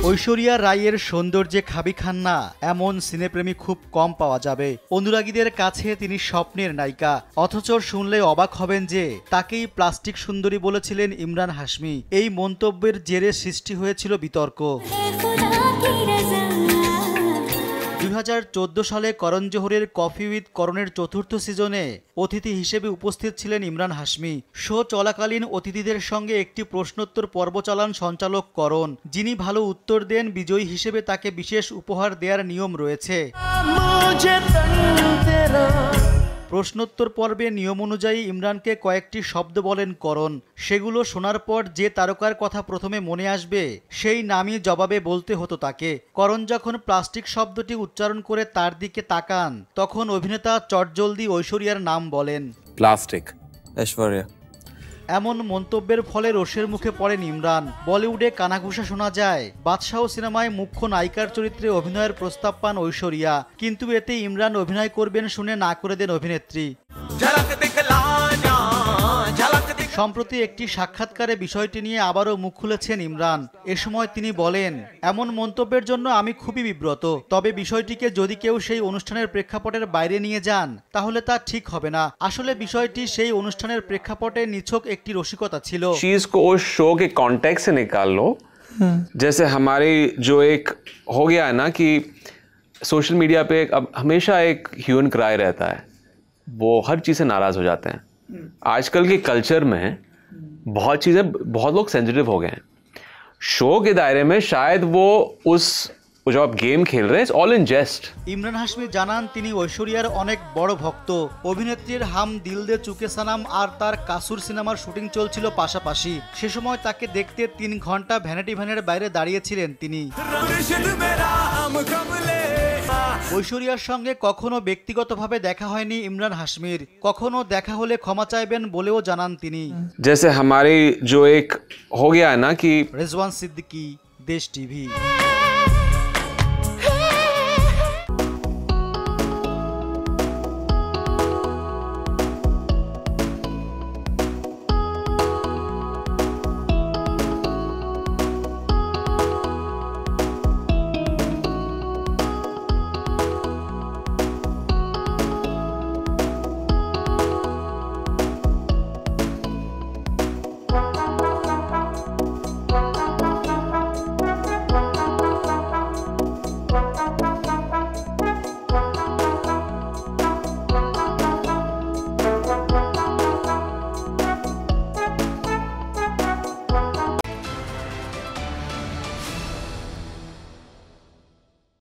ঐশ্বরিয়া রাইয়ের সৌন্দর্যে খাবি খান না এমন সিনেপ্রেমী খুব কম পাওয়া যাবে। অনুরাগীদের কাছে তিনি স্বপ্নের নায়িকা, অথচ শুনলে অবাক হবেন যে তাকেই প্লাস্টিক সুন্দরী বলেছিলেন ইমরান হাশমি। এই মন্তব্যের জেরে সৃষ্টি হয়েছিল বিতর্ক। 2014 সালে করণ জোহরের কফি উইথ করণের চতুর্থ সিজনে অতিথি হিসেবে উপস্থিত ছিলেন ইমরান হাশমি। শো চলাকালীন অতিথিদের সঙ্গে একটি প্রশ্নোত্তর পর্ব চালান সঞ্চালক করণ। যিনি ভালো উত্তর দেন বিজয়ী হিসেবে তাকে বিশেষ উপহার দেওয়ার নিয়ম রয়েছে। প্রশ্নোত্তর পর্বে নিয়ম অনুযায়ী ইমরানকে কয়েকটি শব্দ বলেন করণ। সেগুলো শোনার পর যে তারকার কথা প্রথমে মনে আসবে সেই নামই জবাবে বলতে হতো তাকে। করণ যখন প্লাস্টিক শব্দটি উচ্চারণ করে তার দিকে তাকান তখন অভিনেতা চটজলদি ঐশ্বরিয়ার নাম বলেন, প্লাস্টিক ঐশ্বরিয়া। এমন মন্তব্যের ফলে রোষের মুখে পড়েন ইমরান। বলিউডে কানাঘুষা শোনা যায় বাদশাহ সিনেমায় মুখ্য নায়িকার চরিত্রে অভিনয়ের প্রস্তাব পান ঐশ্বরিয়া, কিন্তু এতে ইমরান অভিনয় করবেন শুনে না করে দেন অভিনেত্রী। সম্প্রতি একটি সাক্ষাৎকারে বিষয়টি নিয়ে আবারও মুখ খুলেছেন ইমরান। এ সময় তিনি বলেন, এমন মন্তব্যের জন্য আমি খুবই বিব্রত। তবে বিষয়টিকে যদি কেউ সেই অনুষ্ঠানের প্রেক্ষাপটের বাইরে নিয়ে যান তাহলে তা ঠিক হবে না। আসলে বিষয়টি সেই অনুষ্ঠানের প্রেক্ষাপটে নিছক একটি রসিকতা ছিল। चीज को उस शो के कॉन्टेक्स्ट से निकाल लो। जैसे हमारी जो एक हो गया है ना कि सोशल मीडिया पे अब हमेशा एक ह्यू एंड क्राई रहता है, वो हर चीज़ से नाराज हो जाते हैं। आजकल के कल्चर में बहुत लोग सेंसिटिव हो गए हैं। शो के दायरे में शायद वो जो आप गेम खेल रहे हैं, ऑल इन जेस्ट। ইমরান হাশমি জানান তিনি ঐশ্বরিয়ার অনেক বড় ভক্ত। অভিনেত্রীর হাম দিল দে চুকে সানাম আর তার কাসুর সিনেমার শুটিং চলছিল পাশাপাশি। সে সময় তাকে দেখতে 3 ঘন্টা ভ্যানিটি ভ্যানের বাইরে দাঁড়িয়েছিলেন তিনি। ঐশ্বরিয়ার সঙ্গে কখনো ব্যক্তিগতভাবে দেখা হয়নি ইমরান হাশমির। কখনো দেখা হলে ক্ষমা চাইবেন বলেও জানান তিনি। जैसे हमारी जो एक हो गया है ना कि রেজওয়ান সিদ্দিকী, দেশ টিভি।